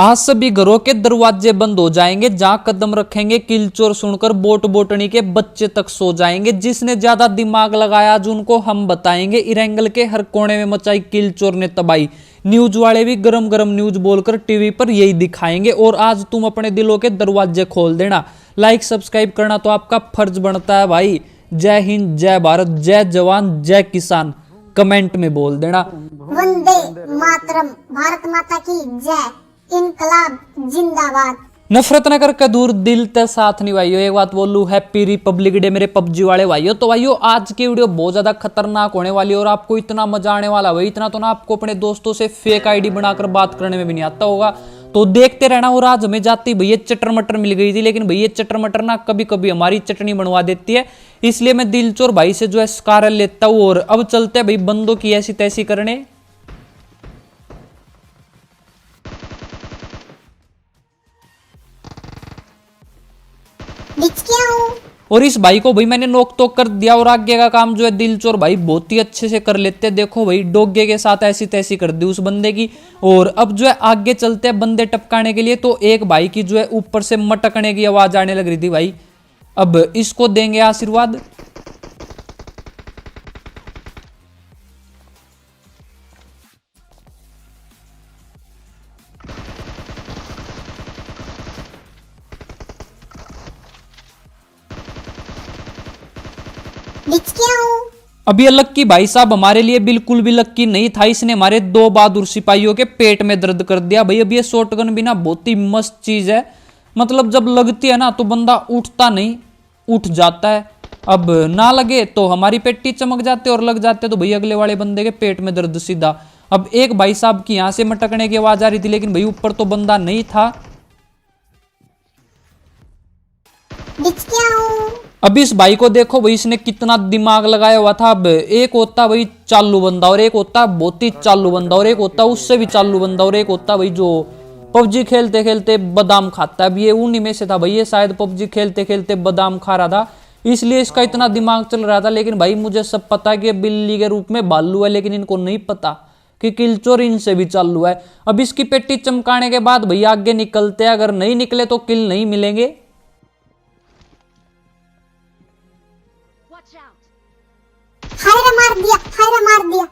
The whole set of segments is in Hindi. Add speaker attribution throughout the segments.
Speaker 1: आज सभी घरों के दरवाजे बंद हो जाएंगे, जहां कदम रखेंगे किलचोर सुनकर बोट बोटनी के बच्चे तक सो जाएंगे। जिसने ज्यादा दिमाग लगाया आज उनको हम बताएंगे। इरंगल के हर कोने में मचाई किलचोर ने तबाही। न्यूज वाले भी गरम गरम न्यूज बोलकर टीवी पर यही दिखाएंगे। और आज तुम अपने दिलों के दरवाजे खोल देना। लाइक सब्सक्राइब करना तो आपका फर्ज बनता है भाई। जय हिंद, जय भारत, जय जवान, जय किसान कमेंट में बोल देना।
Speaker 2: वंदे मातरम, भारत माता की जय, इनकलाब जिंदाबाद।
Speaker 1: नफरत न करके दूर, दिल ते साथ नहीं भाइयों। एक बात बोलूं, हैप्पी रिपब्लिक डे मेरे पबजी वाले भाइयों। तो भाइयों आज की वीडियो बहुत ज्यादा खतरनाक होने वाली है और आपको इतना मजा आने वाला है। इतना तो ना आपको अपने दोस्तों से फेक आईडी बनाकर बात करने में भी नहीं आता होगा, तो देखते रहना। और आज हमें जाती भैया चटर मटर मिल गई थी, लेकिन भैया चटर मटर ना कभी कभी हमारी चटनी बनवा देती है। इसलिए मैं दिलचोर भाई से जो है कारण लेता हूँ। और अब चलते हैं भाई बंदों की ऐसी तैसी करने। और इस भाई को भाई मैंने नोक टोक कर दिया। और आगे का काम जो है दिलचोर भाई बहुत ही अच्छे से कर लेते हैं। देखो भाई डोगे के साथ ऐसी तैसी कर दी उस बंदे की। और अब जो है आगे चलते हैं बंदे टपकाने के लिए। तो एक भाई की जो है ऊपर से मटकने की आवाज आने लग रही थी भाई। अब इसको देंगे आशीर्वाद। अब ये लक्की भाई साहब हमारे लिए बिल्कुल भी लक्की नहीं था। इसने हमारे दो बहादुर सिपाहियों के पेट में दर्द कर दिया भाई। अब ये शॉटगन भी ना बहुत ही मस्त चीज है। मतलब जब लगती है ना तो बंदा उठता नहीं, उठ जाता है। अब ना लगे तो हमारी पेटी चमक जाते और लग जाते तो भाई अगले वाले बंदे के पेट में दर्द सीधा। अब एक भाई साहब की यहां से मटकने की आवाज आ रही थी, लेकिन भाई ऊपर तो बंदा नहीं था। अब इस भाई को देखो भाई, इसने कितना दिमाग लगाया हुआ था। अब एक होता भाई चालू बंदा, और एक होता बहुत ही चालू बंदा, और एक होता उससे भी चालू बंदा, और एक होता भाई जो पबजी खेलते खेलते बादाम खाता है। अब ये उन्हीं में से था भाई। ये शायद पबजी खेलते खेलते बादाम खा रहा था, इसलिए इसका इतना दिमाग चल रहा था। लेकिन भाई मुझे सब पता है कि बिल्ली के रूप में भालू है, लेकिन इनको नहीं पता कि किलचोर इनसे भी चालू है। अब इसकी पेटी चमकाने के बाद भाई आगे निकलते हैं। अगर नहीं निकले तो किल नहीं मिलेंगे।
Speaker 2: मार दिया।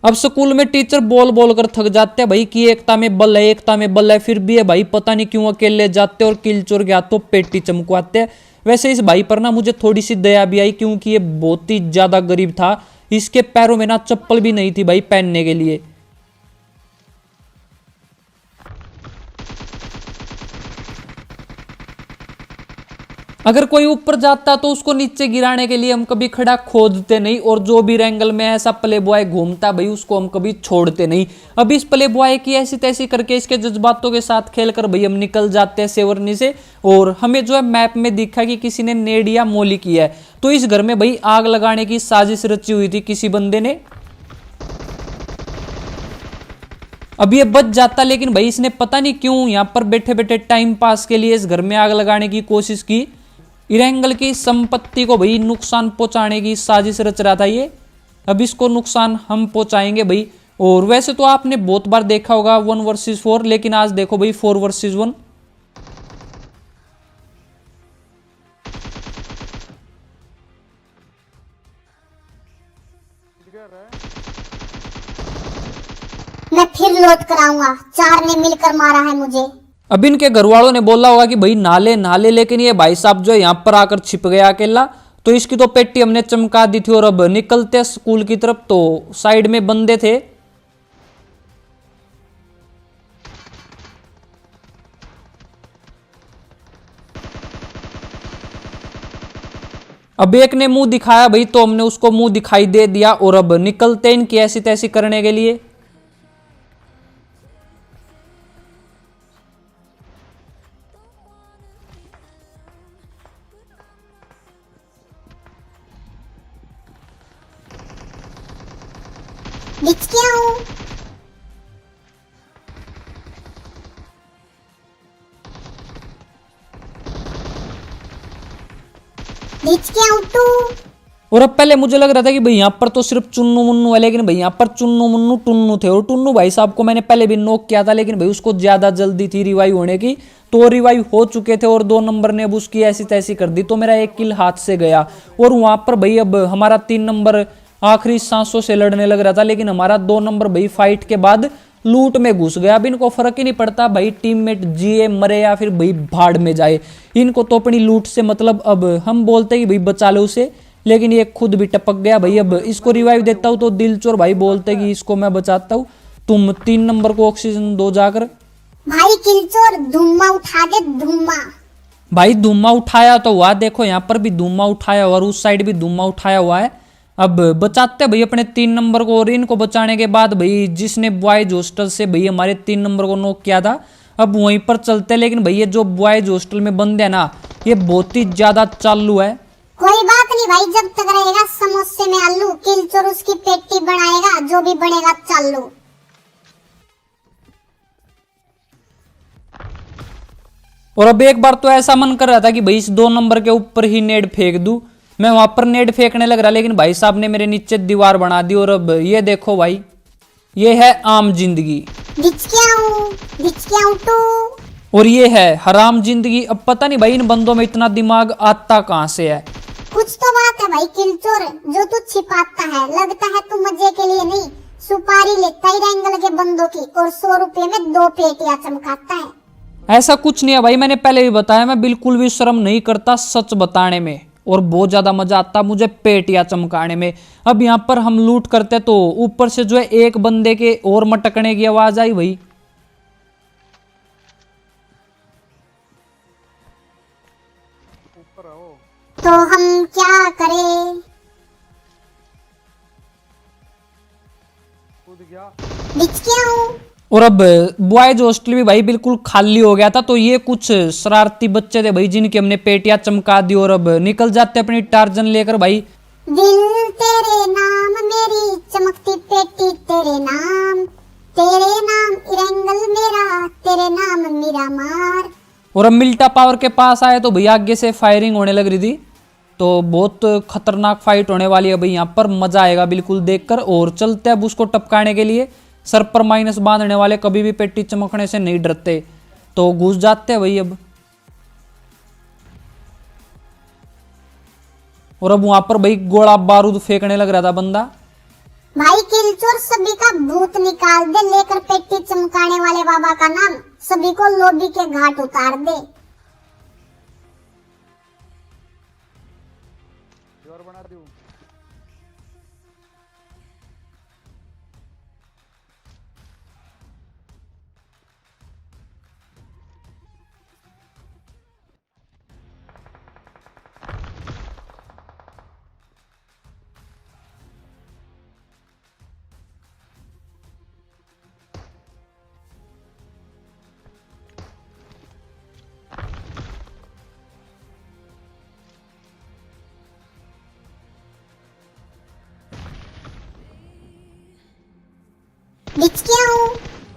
Speaker 1: अब स्कूल में टीचर बोल बोल कर थक जाते हैं भाई कि एकता में बल है, एकता में बल है। फिर भी है भाई पता नहीं क्यों अकेले जाते और किलचोर के हाथों पेटी चमकवाते हैं। वैसे इस भाई पर ना मुझे थोड़ी सी दया भी आई, क्योंकि ये बहुत ही ज्यादा गरीब था। इसके पैरों में ना चप्पल भी नहीं थी भाई पहनने के लिए। अगर कोई ऊपर जाता तो उसको नीचे गिराने के लिए हम कभी खड़ा खोदते नहीं। और जो भी एंगल में ऐसा प्ले बॉय घूमता भाई उसको हम कभी छोड़ते नहीं। अब इस प्ले बॉय की ऐसी तैसी करके इसके जज्बातों के साथ खेलकर भाई हम निकल जाते हैं सेवरनी से। और हमें जो है मैप में दिखा कि किसी ने नेड या मोली किया है। तो इस घर में भाई आग लगाने की साजिश रची हुई थी किसी बंदे ने। अब ये बच जाता, लेकिन भाई इसने पता नहीं क्यों यहाँ पर बैठे बैठे टाइम पास के लिए इस घर में आग लगाने की कोशिश की। इरंगल की संपत्ति को भाई नुकसान पहुंचाने की साजिश रच रहा था ये। अब इसको नुकसान हम पहुंचाएंगे भाई। और वैसे तो आपने बहुत बार देखा होगा 1 वर्सेस 4, लेकिन आज देखो भाई 4 वर्सेस 1।
Speaker 2: मैं फिर लौट कर आऊंगा, 4 ने मिलकर मारा है मुझे।
Speaker 1: अब इनके घर वालों ने बोला होगा कि भाई नाले नाले, लेकिन ये भाई साहब जो है यहाँ पर आकर छिप गया अकेला। तो इसकी तो पेटी हमने चमका दी थी। और अब निकलते स्कूल की तरफ, तो साइड में बंदे थे। अब एक ने मुंह दिखाया भाई, तो हमने उसको मुंह दिखाई दे दिया। और अब निकलते इनकी ऐसी तैसी करने के लिए। और अब पहले मुझे लग रहा था कि भाई यहाँ पर तो सिर्फ चुन्नू मुन्नू है, लेकिन भाई यहाँ पर चुन्नू मुन्नू टुन्नू थे। और टुन्नू भाई साहब को मैंने पहले भी नॉक किया था, लेकिन भाई उसको ज्यादा जल्दी थी रिवाइव होने की, तो रिवाइव हो चुके थे और 2 नंबर ने अब उसकी ऐसी तैसी कर दी, तो मेरा 1 किल हाथ से गया। और वहां पर भाई अब हमारा 3 नंबर आखिरी सांसों से लड़ने लग रहा था, लेकिन हमारा 2 नंबर भाई फाइट के बाद लूट में घुस गया। अब इनको फर्क ही नहीं पड़ता भाई टीममेट जिए मरे या फिर भाई भाड़ में जाए, इनको तो अपनी लूट से मतलब। अब हम बोलते कि भाई बचा लो उसे, लेकिन ये खुद भी टपक गया भाई। अब इसको रिवाइव देता हूँ तो दिलचोर भाई बोलते कि इसको मैं बचाता हूँ, तुम 3 नंबर को ऑक्सीजन दो जाकर।
Speaker 2: भाई किलचोर धुम्मा उठा दे धुम्मा।
Speaker 1: भाई धुम्मा उठाया तो हुआ, देखो यहाँ पर भी धुम्मा उठाया हुआ और उस साइड भी धुम्मा उठाया हुआ है। अब बचाते भाई अपने 3 नंबर को, और इनको बचाने के बाद भाई जिसने बॉयज हॉस्टल से भाई हमारे 3 नंबर को नॉक किया था, अब वहीं पर चलते। लेकिन भाई ये जो बॉयज हॉस्टल में बंदे हैं ना, ये बहुत ही ज्यादा चालू है।
Speaker 2: कोई बात नहीं भाई, जब तक रहेगा समोसे में आलू, किलचोर उसकी पेटी बनाएगा, जो भी बनेगा चालू।
Speaker 1: और अब एक बार तो ऐसा मन कर रहा था कि भाई इस 2 नंबर के ऊपर ही नेड फेंक दूं। मैं वहां पर नेड फेंकने लग रहा, लेकिन भाई साहब ने मेरे नीचे दीवार बना दी। और अब ये देखो भाई, ये है आम जिंदगी,
Speaker 2: बिचकियाऊं टू।
Speaker 1: और ये है हराम जिंदगी। अब पता नहीं भाई इन बंदों में इतना दिमाग आता कहां से है।
Speaker 2: कुछ तो बात है भाई किलचोर, जो तू छिपाता है, लगता है तू मजे के लिए नहीं, सुपारी लेता ही रेंगल के बंदों की, और 100 रुपए में 2 पेटियां चमकाता है।
Speaker 1: ऐसा कुछ नहीं है भाई, मैंने पहले भी बताया, मैं बिल्कुल भी शर्म नहीं करता सच बताने में, और बहुत ज्यादा मजा आता मुझे पेटियां चमकाने में। अब यहाँ पर हम लूट करते तो ऊपर से जो है एक बंदे के और मटकने की आवाज आई भाई।
Speaker 2: तो हम क्या करें? बिचकियाऊं।
Speaker 1: और अब बॉयज हॉस्टल भी भाई बिल्कुल खाली हो गया था, तो ये कुछ शरारती बच्चे थे भाई जिनकी हमने पेटियां चमका दी, और अब निकल जाते अपनी टार्जन लेकर भाई।
Speaker 2: दिल तेरे नाम मेरी चमकती पेटी, तेरे नाम इरंगल मेरा, तेरे नाम मेरा मार।
Speaker 1: और अब मिल्टा पावर के पास आए तो भाई आगे से फायरिंग होने लग रही थी, तो बहुत खतरनाक फाइट होने वाली है भाई। यहाँ पर मजा आएगा बिल्कुल देखकर। और चलते अब उसको टपकाने के लिए, सर पर माइनस बांधने वाले कभी भी पेटी चमकने से नहीं डरते, तो घुस जाते हैं भाई अब। और अब वहां पर भाई गोला बारूद फेंकने लग रहा था बंदा।
Speaker 2: भाई किलचोर सभी का भूत निकाल दे, लेकर पेटी चमकाने वाले बाबा का नाम, सभी को लोबी के घाट उतार दे।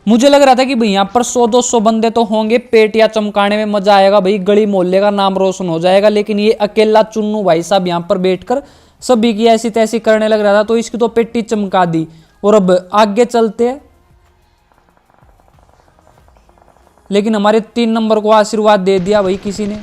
Speaker 1: मुझे लग रहा था कि भाई यहाँ पर 100-200 बंदे तो होंगे, पेटियां चमकाने में मजा आएगा भाई, गली मोहल्ले का नाम रोशन हो जाएगा। लेकिन ये अकेला चुन्नू भाई साहब यहाँ पर बैठकर सभी की ऐसी तैसी करने लग रहा था, तो इसकी तो पेटी चमका दी। और अब आगे चलते हैं, लेकिन हमारे 3 नंबर को आशीर्वाद दे दिया भाई किसी ने।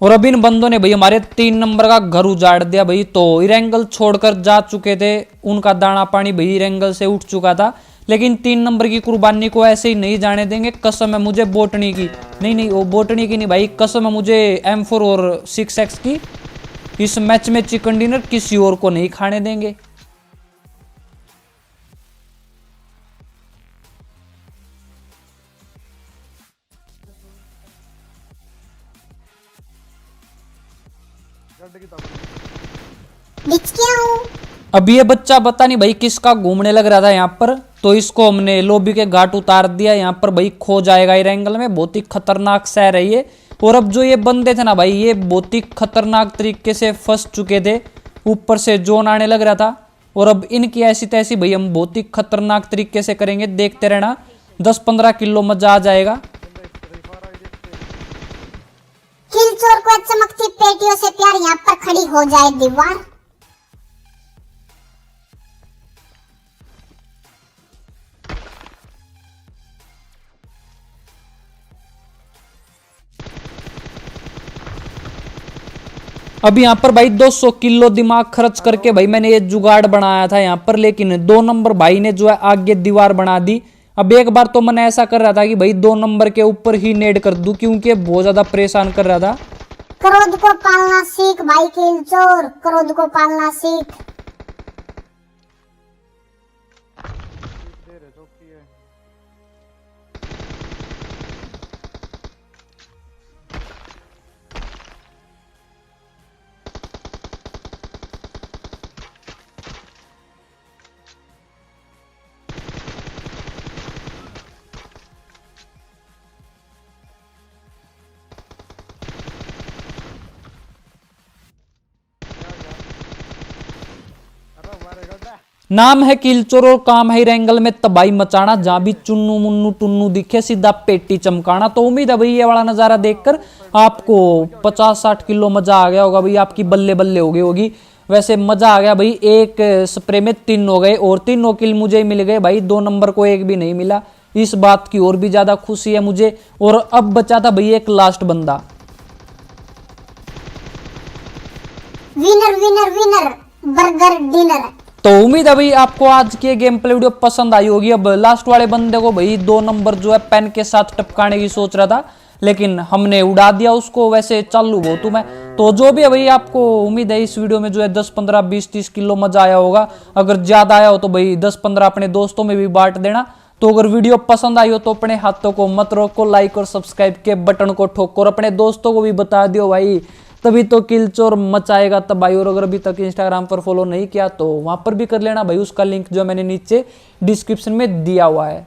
Speaker 1: और अब इन बंदों ने भाई हमारे 3 नंबर का घर उजाड़ दिया भाई। तो इरेंगल छोड़कर जा चुके थे, उनका दाना पानी भाई इरेंगल से उठ चुका था, लेकिन 3 नंबर की कुर्बानी को ऐसे ही नहीं जाने देंगे। कसम है मुझे बोटनी की, नहीं वो बोटनी की नहीं भाई, कसम है मुझे M4 और 6X की। इस मैच में चिकन डिनर किसी और को नहीं खाने देंगे। अब ये बच्चा पता नहीं भाई किसका घूमने लग रहा था यहाँ पर, तो इसको हमने लोबी के घाट उतार दिया। यहाँ पर भाई खो जाएगा इरेंगल में, बहुत ही खतरनाक शहर है ये। और अब जो ये बंदे थे ना भाई, ये बहुत ही खतरनाक तरीके से फंस चुके थे ऊपर से जोन आने लग रहा था। और अब इनकी ऐसी तैसी भाई हम बहुत ही खतरनाक तरीके से करेंगे, देखते रहना। 10-15 किलो मजा आ जाएगा।
Speaker 2: किल चोर को चमकती पेटियों से प्यार, यहाँ पर खड़ी हो जाए दीवार।
Speaker 1: अब यहाँ पर भाई 200 किलो दिमाग खर्च करके भाई मैंने ये जुगाड़ बनाया था यहाँ पर, लेकिन 2 नंबर भाई ने जो है आगे दीवार बना दी। अब एक बार तो मैंने ऐसा कर रहा था कि भाई 2 नंबर के ऊपर ही नेड कर दूं, क्योंकि बहुत ज्यादा परेशान कर रहा था।
Speaker 2: क्रोध को पालना सीख भाई किल चोर, क्रोध को पालना सीख।
Speaker 1: नाम है किल चोर और काम है रैंगल में तबाही मचाना, जहां भी चुन्नू मुन्नू टुन्नू दिखे सीधा पेटी चमकाना। तो उम्मीद है भाई ये वाला नजारा देखकर आपको 50-60 किलो मजा आ गया होगा भाई, आपकी बल्ले बल्ले हो गई होगी। वैसे मजा आ गया भाई, एक स्प्रे में 3 हो गए और 3 किल मुझे ही मिल गए भाई, 2 नंबर को एक भी नहीं मिला। इस बात की और भी ज्यादा खुशी है मुझे। और अब बचा था भाई एक लास्ट बंदा।
Speaker 2: Winner winner winner, burger dinner.
Speaker 1: तो उम्मीद है भाई आपको आज की गेम प्ले वीडियो पसंद आई होगी। अब लास्ट वाले बंदे को भाई 2 नंबर जो है पेन के साथ टपकाने की सोच रहा था, लेकिन हमने उड़ा दिया उसको। वैसे चालू बहुत हूं मैं। तो जो भी है भाई, आपको उम्मीद है इस वीडियो में जो है 10, 15, 20, 30 किलो मजा आया होगा। अगर ज्यादा आया हो तो भाई 10-15 अपने दोस्तों में भी बांट देना। तो अगर वीडियो पसंद आई हो तो अपने हाथों को मत रोको, लाइक और सब्सक्राइब के बटन को ठोको और अपने दोस्तों को भी बता दियो भाई, तभी तो किल चोर मचाएगा तबाही। और अगर अभी तक इंस्टाग्राम पर फॉलो नहीं किया तो वहां पर भी कर लेना भाई, उसका लिंक जो मैंने नीचे डिस्क्रिप्शन में दिया हुआ है।